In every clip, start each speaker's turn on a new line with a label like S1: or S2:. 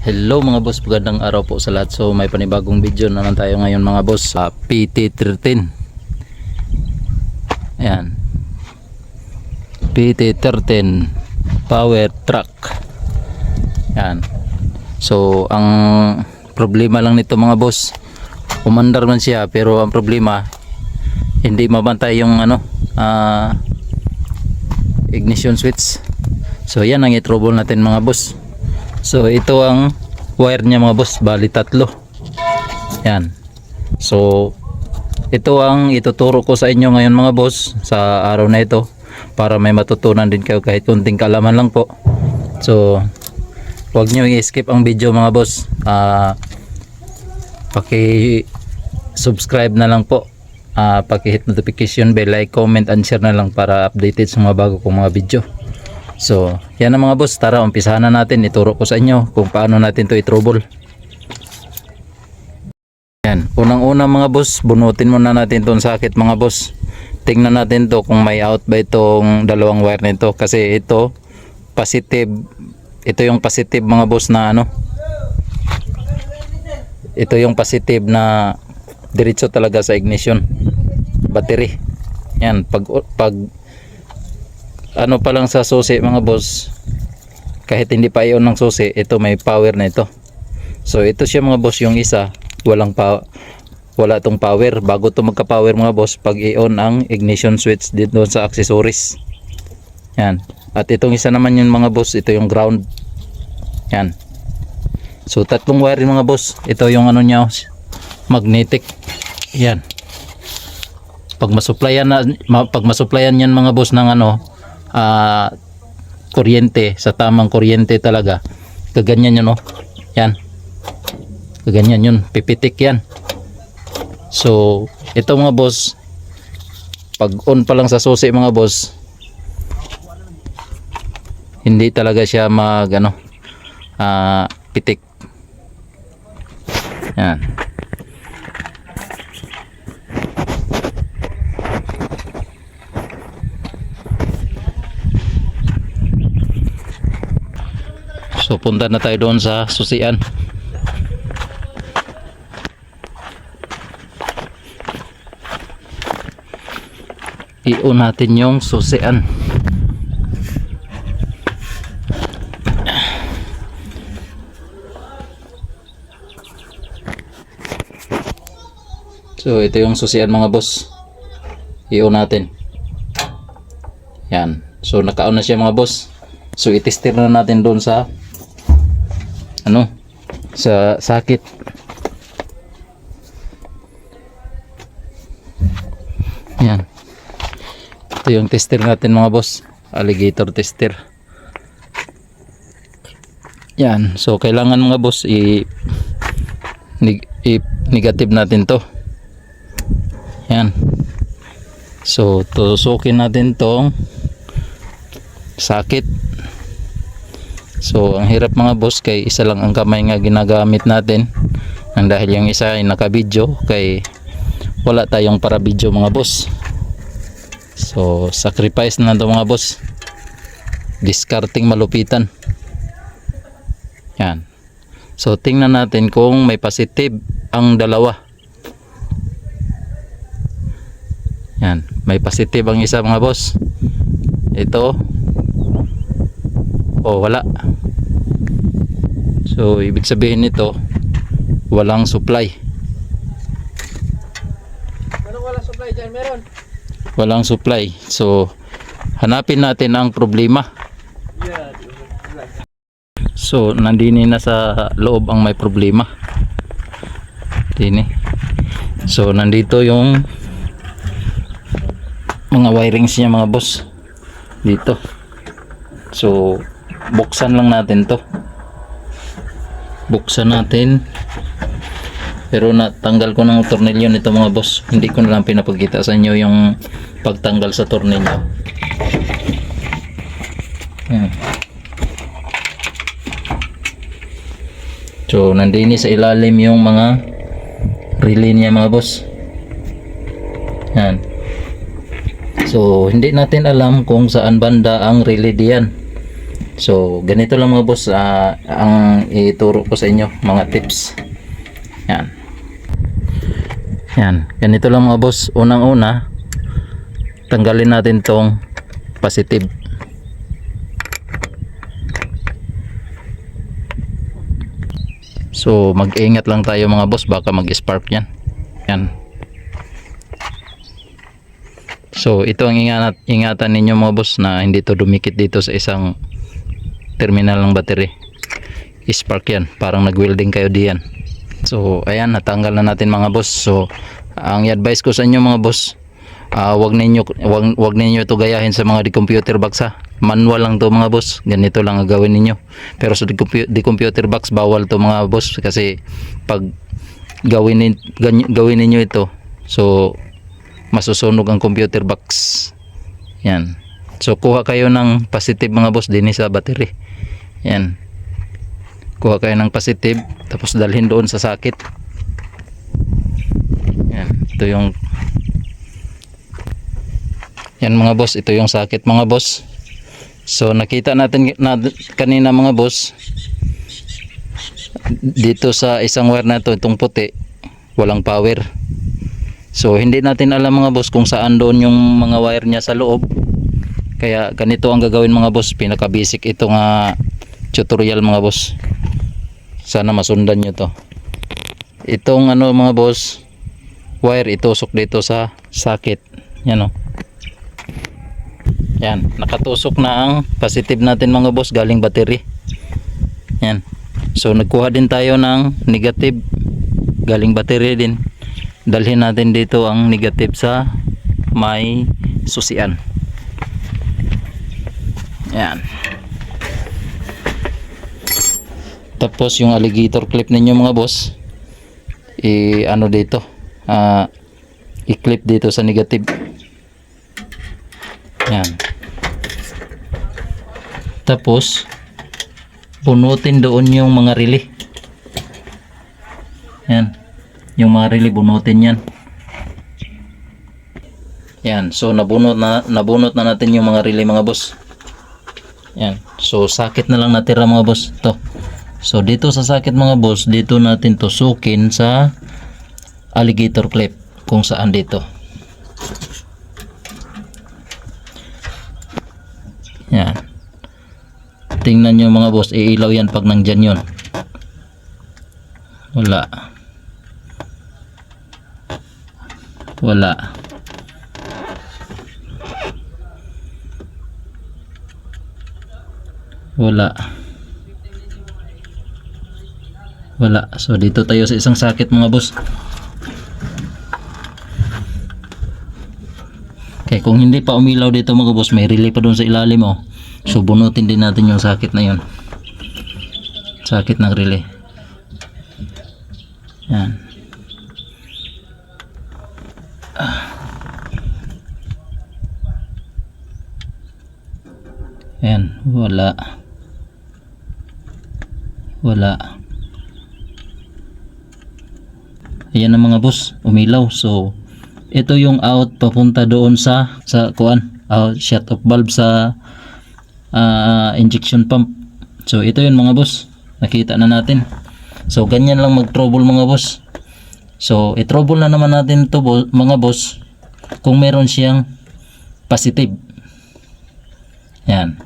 S1: Hello mga boss, magandang araw po sa lahat. So may panibagong video naman tayo ngayon mga boss sa PT13. Ayan, PT13 power truck. Ayan. So ang problema lang nito mga boss, umandar man siya pero ang problema hindi mabantay yung ignition switch. So yan ang i-trouble natin mga boss. So ito ang wire niya mga boss, bali tatlo. Yan. So ito ang ituturo ko sa inyo ngayon mga boss sa araw na ito, para may matutunan din kayo kahit kunting kaalaman lang po. So huwag nyo i-skip ang video mga boss. Paki-subscribe na lang po, paki-hit notification bell, like, comment and share na lang para updated sa mga bago kong mga video. So yan na mga boss, tara umpisahan na natin. Ituro ko sa inyo kung paano natin to i-trouble. Yan, unang-una mga boss, bunutin muna natin tong socket mga boss. Tingnan natin to kung may out ba itong dalawang wire nito, kasi ito positive, ito yung positive mga boss na ito yung positive na diretso talaga sa ignition battery. Yan, pag pa lang sa susi mga boss, kahit hindi pa i-on ng susi, ito may power na ito. So ito siya mga boss, yung isa wala tong power. Bago to magka-power mga boss, pag i-on ang ignition switch dito sa accessories. Yan. At itong isa naman yun mga boss, ito yung ground. Yan. So tatlong wire mga boss. Ito yung niya, magnetic. Yan. Pag masuplayan yan mga boss ng kuryente, sa tamang kuryente talaga, kaganyan yun yan, kaganyan yun, pipitik yan. So ito mga boss, pag on pa lang sa susi mga boss, hindi talaga siya pitik. Yan. So punta na tayo doon sa susian. I-on natin yung susian. So ito yung susian mga boss. I-on natin. Yan. So naka-on na siya mga boss. So i-tester na natin doon sa sa socket. Yan. Ito yung tester natin mga boss, alligator tester. Yan. So kailangan mga boss negative natin to. Yan. So tusukin natin tong socket. So ang hirap mga boss, kay isa lang ang kamay nga ginagamit natin, ang dahil yung isa ay naka-video, kay wala tayong para video mga boss. So sacrifice na to mga boss, discarding malupitan. Yan. So tingnan natin kung may positive ang dalawa. Yan, may positive ang isa mga boss. Ito wala. So ibig sabihin nito, walang supply.
S2: Anong walang supply dyan? Meron?
S1: Walang supply. So hanapin natin ang problema. So nandini na sa loob ang may problema. Dini. So nandito yung mga wirings niya mga boss dito. So buksan lang natin to. Buksan natin. Pero natanggal ko ng tornilyo nito mga boss. Hindi ko na lang pinapakita sa inyo yung pagtanggal sa tornilyo. Yan. So nandini sa ilalim yung mga relay niya mga boss. Yan. So hindi natin alam kung saan banda ang relay diyan. So ganito lang mga boss, ang ituro ko sa inyo mga tips. Yan. Yan, ganito lang mga boss. Unang-una, tanggalin natin tong positive. So mag-ingat lang tayo mga boss, baka mag-spark yan. Yan. So ito ang ingatan ninyo mga boss, na hindi to dumikit dito sa isang terminal ng battery. Spark yan, parang nag-welding kayo diyan. So ayan, natanggal na natin mga boss. So ang advice ko sa inyo mga boss, wag ninyo ito gayahin sa mga di-computer box ha. Manual lang to mga boss, ganito lang ang gawin ninyo. Pero sa di-computer box bawal to mga boss, kasi pag gawin ninyo ito, so masusunog ang computer box. Yan. So kuha kayo ng positive mga boss din sa battery. Yan. Kuha kayo ng positive, tapos dalhin doon sa socket. Yan. Ito yung yan mga boss, ito yung socket mga boss. So nakita natin kanina mga boss, dito sa isang wire na ito, itong puti, walang power. So hindi natin alam mga boss kung saan doon yung mga wire niya sa loob. Kaya ganito ang gagawin mga boss, pinaka basic ito nga tutorial mga boss. Sana masundan nyo to. Itong ano mga boss, wire itusok dito sa socket. Yan o. Yan, nakatusok na ang positive natin mga boss galing battery. Yan. So nagkuha din tayo ng negative galing battery din. Dalhin natin dito ang negative sa may susian. Yan. Tapos yung alligator clip ninyo mga boss, ano dito, i-clip dito sa negative. Yan. Tapos bunutin doon yung mga relay. Yan. Yung mga relay bunutin yan. Yan. So nabunot na natin yung mga relay mga boss. Yan. So sakit na lang natira mga boss. To. So dito sa sakit mga boss, dito natin tusukin sa alligator clip kung saan dito. Yan. Tingnan nyo mga boss, iilaw yan pag nandyan yun. Wala. Wala. Wala. Wala. So dito tayo sa isang sakit mga boss. Okay, kung hindi pa umilaw dito mga boss, may relay pa doon sa ilalim oh. So bunutin din natin yung sakit na yun. Sakit ng relay. Yan. Ayan, wala. Wala. Ayan na mga boss, umilaw. So ito yung out papunta doon sa kuan, shut off valve sa injection pump. So ito yun mga boss, nakita na natin. So ganyan lang mag-trouble mga boss. So i-trouble na naman natin to mga boss kung meron siyang positive. Yan.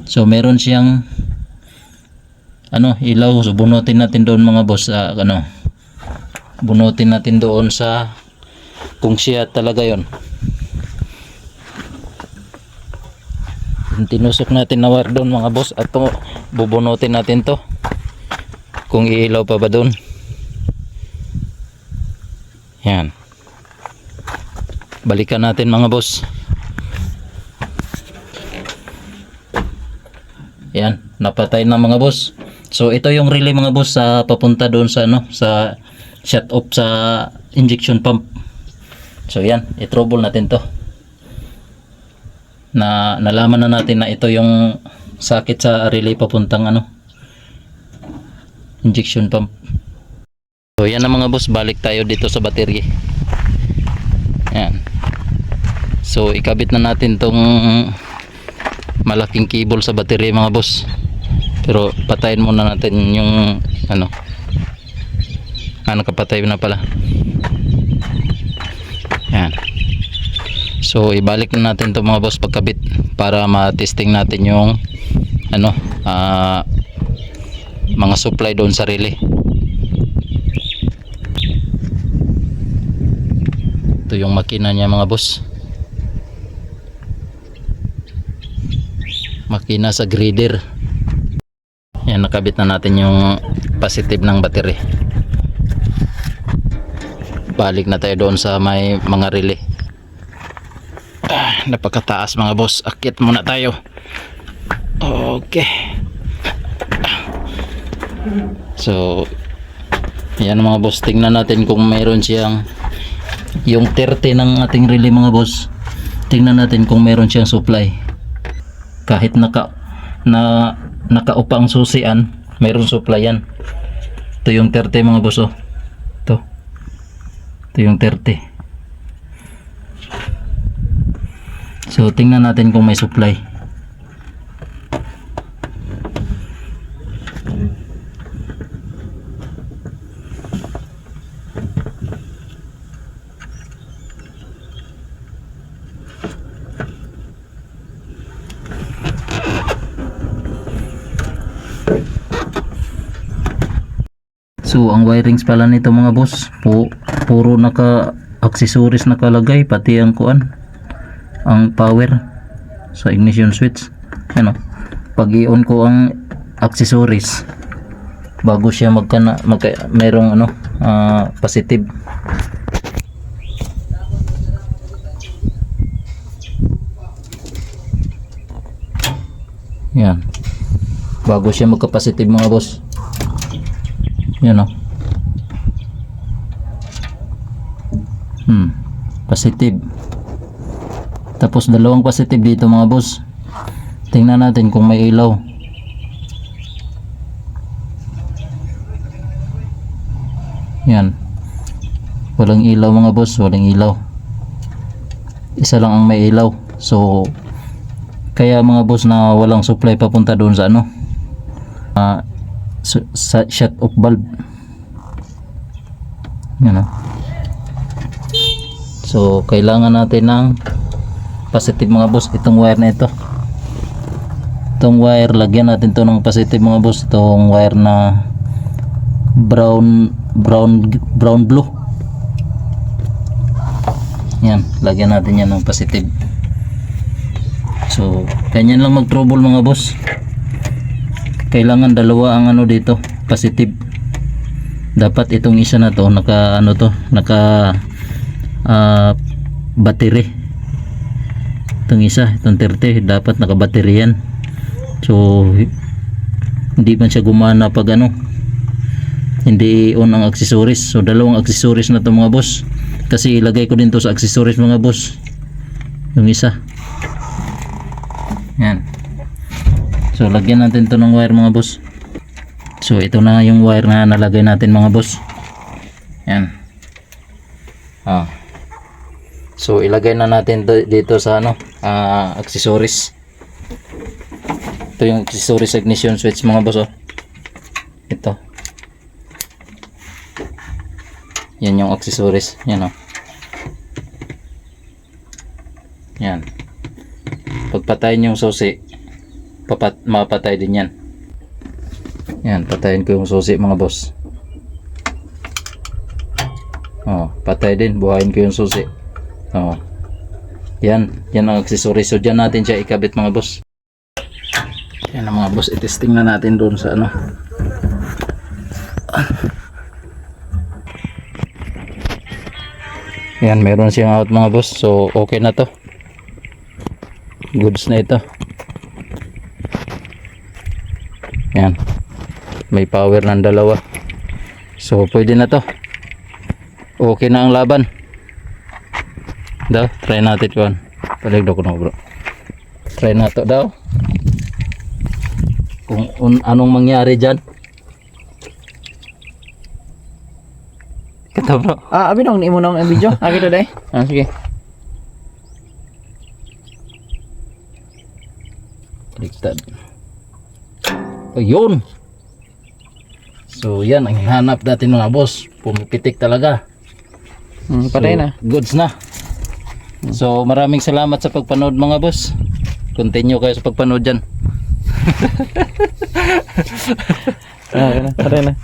S1: So meron siyang ilaw. So bunutin natin doon mga boss, bunutin natin doon sa kung siya talaga yon. Tinusok natin na wire doon mga boss, at to bubunutin natin to kung iilaw pa ba doon. Yan. Balikan natin mga boss. Yan, napatay na mga boss. So ito yung relay mga boss sa papunta doon sa sa shut off sa injection pump. So yan, i-trouble natin to. Nalaman na natin na ito yung sakit sa relay papuntang injection pump. So yan na mga boss, balik tayo dito sa battery. Yan. So ikabit na natin tong malaking cable sa battery mga boss. Pero patayin muna natin yung ano. Nakapatay na pala. Yan. So ibalik na natin to mga boss pagkabit para ma-testing natin yung ano, mga supply doon sa relay. Ito yung makina niya mga boss. Makina sa grader. Yan, nakabit na natin yung positive ng battery. Balik na tayo doon sa may mga relay. Napakataas mga boss. Akyat muna tayo. Okay. So yan mga boss, tingnan natin kung mayroon siyang yung 30 ng ating relay mga boss. Tingnan natin kung mayroon siyang supply. Kahit nakaupa ang susian, mayroon supply yan. Ito yung 30 mga boss, oh. Ito yung 30. So tingnan natin kung may supply. So ang wirings pala nito mga boss, puro naka accessories nakalagay, pati ang kuan, ang power sa ignition switch. Ano, pag i-on ko ang accessories bago siya merong ano, positive. Yan, bago siya magka-positive mga boss. Yan, oh. Positive. Tapos dalawang positive dito mga boss. Tingnan natin kung may ilaw. Yan. Walang ilaw mga boss, walang ilaw. Isa lang ang may ilaw. So kaya mga boss na walang supply papunta doon sa ano, sa shut off valve. Yan, oh. So kailangan natin ng positive mga boss. Itong wire na ito, itong wire, lagyan natin to ng positive mga boss. Itong wire na brown blue, yan, lagyan natin yan ng positive. So ganyan lang mag trouble mga boss. Kailangan dalawa ang ano dito, positive. Dapat itong isa na to naka ano to, naka battery. Itong isa, itong 30, dapat naka battery yan. So hindi man siya gumana pag ano, hindi on ang accessories. So dalawang accessories na to mga boss, kasi ilagay ko din to sa accessories mga boss, yung isa. Yan. So lagyan natin to ng wire mga boss. So ito na yung wire na nalagay natin mga boss. Yan. So ilagay na natin dito sa ano, accessories. Ito yung accessories ignition switch mga boss, oh. Ito. Yan yung accessories. Yan, oh. Yan. Pagpatayin yung susi, mapatay din yan. Yan, patayin ko yung susi mga boss. Patay din, buhayin ko yung susi. Yan ang accessory. So dyan natin siya ikabit mga boss. Yan ang mga boss, itesting na natin doon sa ano. Yan, meron siyang out mga boss. So okay na to, goods na ito. Yan, may power ng dalawa. So pwede na to, okay na ang laban daw. Try natin yun. Paligdo ko na bro. Try na to daw kung anong mangyari dyan. Kata bro.
S2: Abi nang imo nang video. Kita dai.
S1: Sige. Baliktad. O yun. So yan ang hinahanap natin mga boss. Pumipitik talaga.
S2: Patay na.
S1: Goods na. So maraming salamat sa pagpanood mga boss. Continue kayo sa pagpanood dyan.
S2: Patay na.